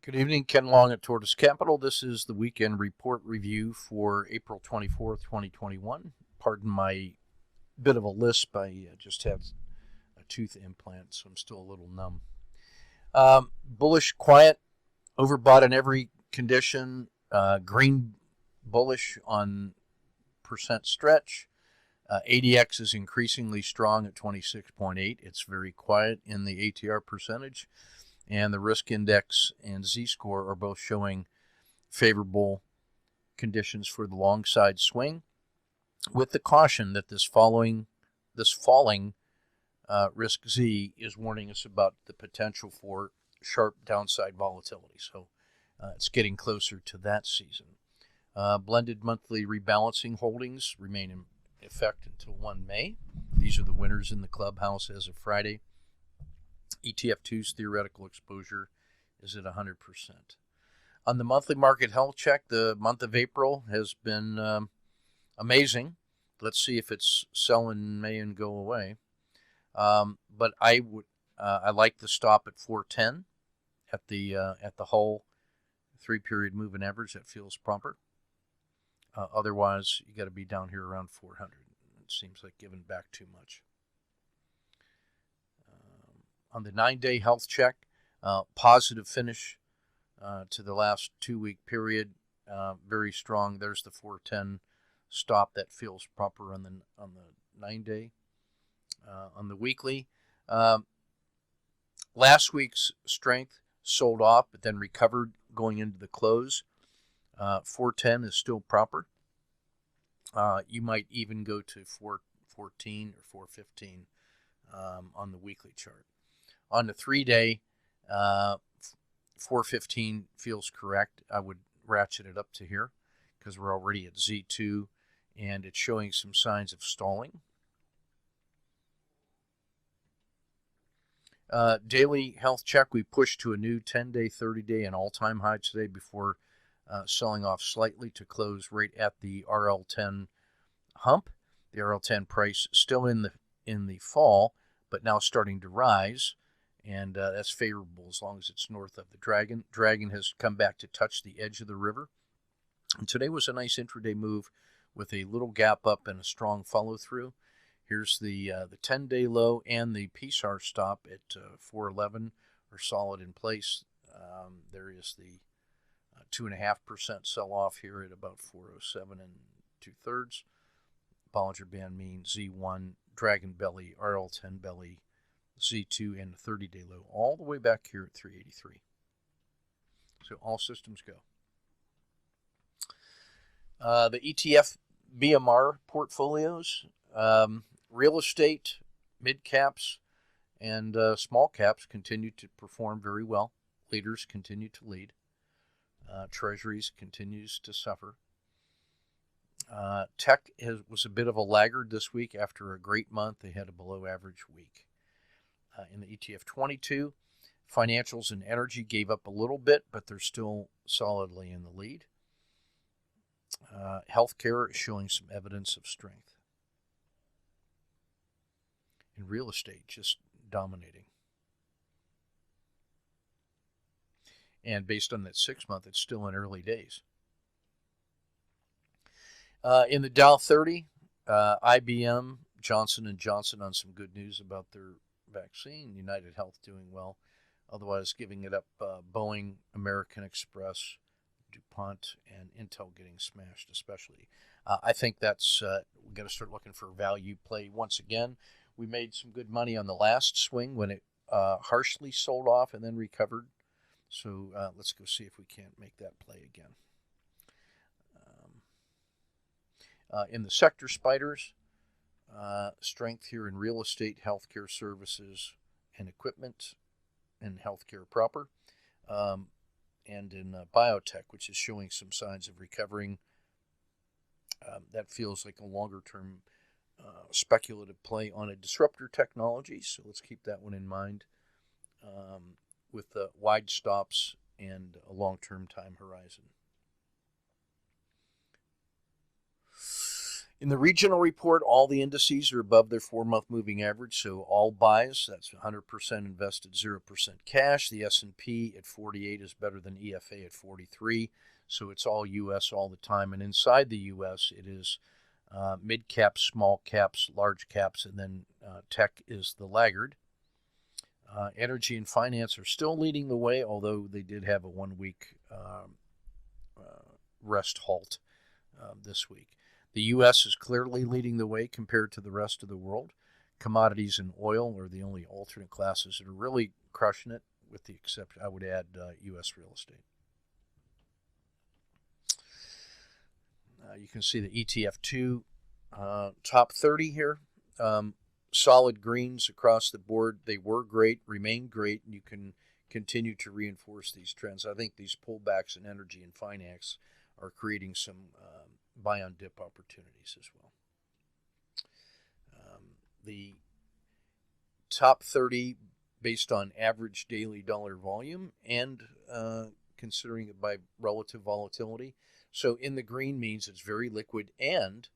Good evening, Ken Long at Tortoise Capital. This is the weekend report review for April 24th, 2021. Pardon my bit of a lisp. I just had a tooth implant, so I'm still a little numb. Bullish, quiet, overbought in every condition. Green bullish on percent stretch. ADX is increasingly strong at 26.8. It's very quiet in the ATR percentage. And the risk index and Z-score are both showing favorable conditions for the long side swing, with the caution that this falling risk Z is warning us about the potential for sharp downside volatility. So it's getting closer to that season. Blended monthly rebalancing holdings remain in effect until 1 May. These are the winners in the clubhouse as of Friday. ETF2's theoretical exposure is at 100%. On the monthly market health check, the month of April has been amazing. Let's see if it's sell in May and go away. But I like the stop at 410 at the whole 3-period moving average. That feels proper. Otherwise, you got to be down here around 400. It seems like giving back too much. On the 9-day health check, positive finish to the last 2-week period, very strong. There's the 410 stop that feels proper on the 9-day. On the weekly, last week's strength sold off, but then recovered going into the close. 410 is still proper. You might even go to 414 or 415 on the weekly chart. On the 3-day, 415 feels correct. I would ratchet it up to here because we're already at Z2 and it's showing some signs of stalling. Daily health check, we pushed to a new 10-day, 30-day, and all-time high today before selling off slightly to close right at the RL10 hump. The RL10 price still in the fall, but now starting to rise. And that's favorable as long as it's north of the Dragon. Dragon has come back to touch the edge of the river. And today was a nice intraday move with a little gap up and a strong follow-through. Here's the 10-day low and the PSAR stop at 411 are solid in place. There is the 2.5% sell-off here at about 407 and 2/3. Bollinger Band mean Z1, Dragon Belly, RL10 Belly, Z2, and the 30-day low, all the way back here at 383. So all systems go. The ETF BMR portfolios, real estate, mid caps, and small caps continue to perform very well. Leaders continue to lead. Treasuries continues to suffer. Tech was a bit of a laggard this week after a great month. They had a below average week. In the ETF 22, financials and energy gave up a little bit, but they're still solidly in the lead. Healthcare is showing some evidence of strength. In real estate, just dominating. And based on that 6-month, it's still in early days. In the Dow 30, IBM, Johnson & Johnson on some good news about their vaccine. United Health doing well, otherwise giving it up. Boeing, American Express, DuPont, and Intel getting smashed especially. I think that's we've got to start looking for value play once again. We made some good money on the last swing when it harshly sold off and then recovered. So let's go see if we can't make that play again. In the sector spiders, strength here in real estate, healthcare services, and equipment, and healthcare proper, and in biotech, which is showing some signs of recovering. That feels like a longer-term speculative play on a disruptor technology, so let's keep that one in mind with wide stops and a long-term time horizon. In the regional report, all the indices are above their 4-month moving average, so all buys, that's 100% invested, 0% cash. The S&P at 48 is better than EFA at 43, so it's all U.S. all the time. And inside the U.S., it is mid caps, small caps, large caps, and then tech is the laggard. Energy and finance are still leading the way, although they did have a 1-week rest halt this week. The U.S. is clearly leading the way compared to the rest of the world. Commodities and oil are the only alternate classes that are really crushing it, with the exception, I would add, U.S. real estate. You can see the ETF2 top 30 here. Solid greens across the board. They were great, remain great, and you can continue to reinforce these trends. I think these pullbacks in energy and finance are creating some buy on dip opportunities as well. The top 30 based on average daily dollar volume and considering it by relative volatility. So in the green means it's very liquid and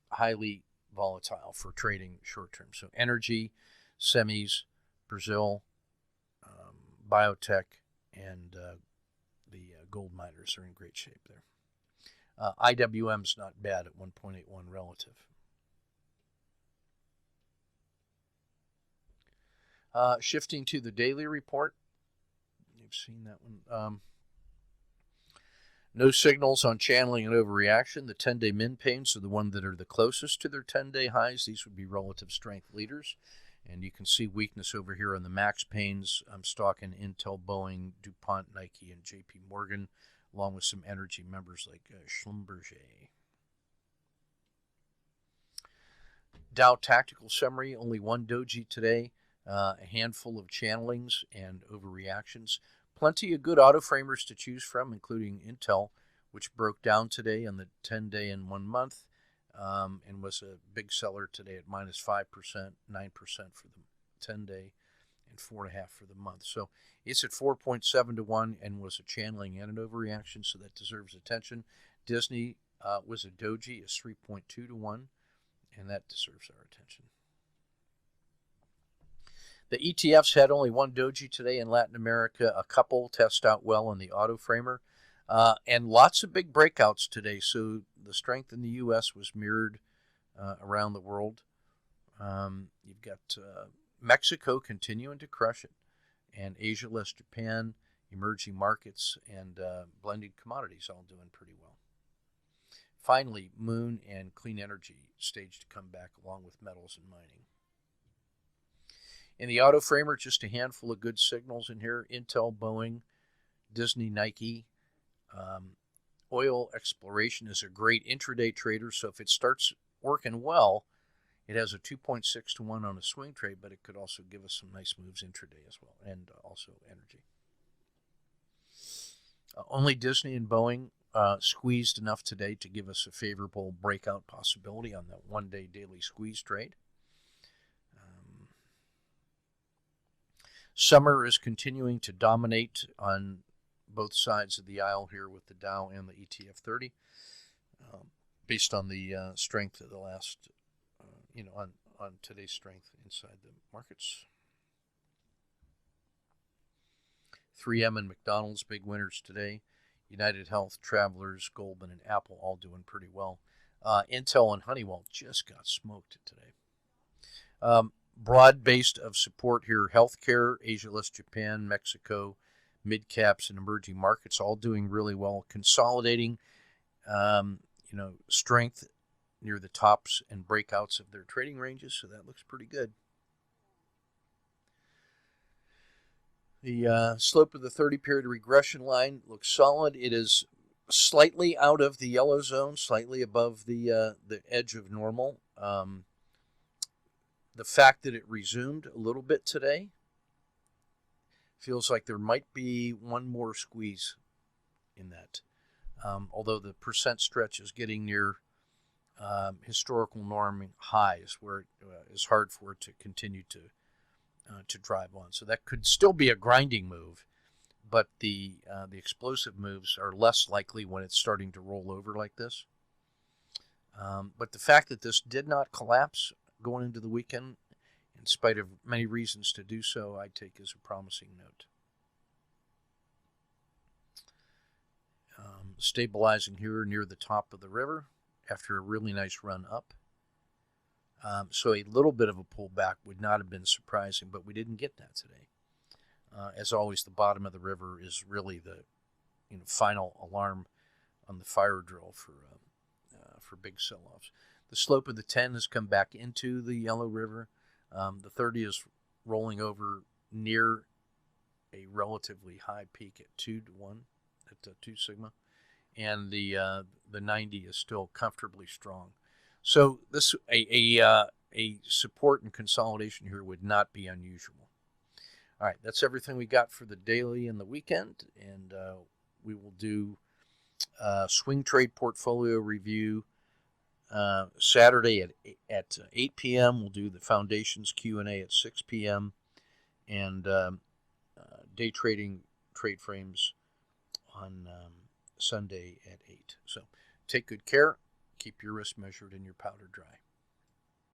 highly volatile for trading short term. So energy, semis, Brazil, biotech, and the gold miners are in great shape there. IWM's not bad at 1.81 relative. Shifting to the daily report. You've seen that one. No signals on channeling and overreaction. The 10-day min pains are the ones that are the closest to their 10-day highs. These would be relative strength leaders. And you can see weakness over here on the max pains. I'm stalking Intel, Boeing, DuPont, Nike, and JP Morgan, along with some energy members like Schlumberger. Dow tactical summary, only one doji today, a handful of channelings and overreactions. Plenty of good auto framers to choose from, including Intel, which broke down today on the 10-day and 1 month, and was a big seller today at minus 5%, 9% for the 10-day, and 4.5% for the month. So it's at 4.7 to 1 and was a channeling and an overreaction, so that deserves attention. Disney was a doji, is 3.2 to 1, and that deserves our attention. The ETFs had only one doji today in Latin America. A couple test out well in the auto framer. And lots of big breakouts today. So the strength in the U.S. was mirrored around the world. You've got Mexico continuing to crush it. And Asia less Japan, emerging markets, and blended commodities all doing pretty well. Finally, Moon and clean energy staged to come back along with metals and mining. In the auto framer, just a handful of good signals in here. Intel, Boeing, Disney, Nike. Oil exploration is a great intraday trader, so if it starts working well, it has a 2.6 to 1 on a swing trade, but it could also give us some nice moves intraday as well, and also energy. Only Disney and Boeing squeezed enough today to give us a favorable breakout possibility on that one-day daily squeeze trade. Summer is continuing to dominate on both sides of the aisle here with the Dow and the ETF 30, based on the strength of the last, on today's strength inside the markets. 3M and McDonald's, big winners today. United Health, Travelers, Goldman, and Apple all doing pretty well. Intel and Honeywell just got smoked today. Broad-based of support here. Healthcare, Asia less Japan, Mexico, mid-caps, and emerging markets all doing really well. Consolidating, strength near the tops and breakouts of their trading ranges, so that looks pretty good. The slope of the 30-period regression line looks solid. It is slightly out of the yellow zone, slightly above the edge of normal. The fact that it resumed a little bit today feels like there might be one more squeeze in that. Although the percent stretch is getting near historical norm highs, where it is hard for it to continue to drive on. So that could still be a grinding move, but the explosive moves are less likely when it's starting to roll over like this. But the fact that this did not collapse going into the weekend, in spite of many reasons to do so, I take as a promising note. Stabilizing here near the top of the river after a really nice run up. So a little bit of a pullback would not have been surprising, but we didn't get that today. As always, the bottom of the river is really the final alarm on the fire drill for big sell-offs. The slope of the 10 has come back into the Yellow River. The 30 is rolling over near a relatively high peak at 2 to 1 at 2 sigma, and the 90 is still comfortably strong. So this a support and consolidation here would not be unusual. All right, that's everything we got for the daily and the weekend, and we will do swing trade portfolio review Saturday at 8 p.m. We'll do the Foundations Q&A at 6 p.m. and day trading trade frames on Sunday at 8. So take good care. Keep your risk measured and your powder dry.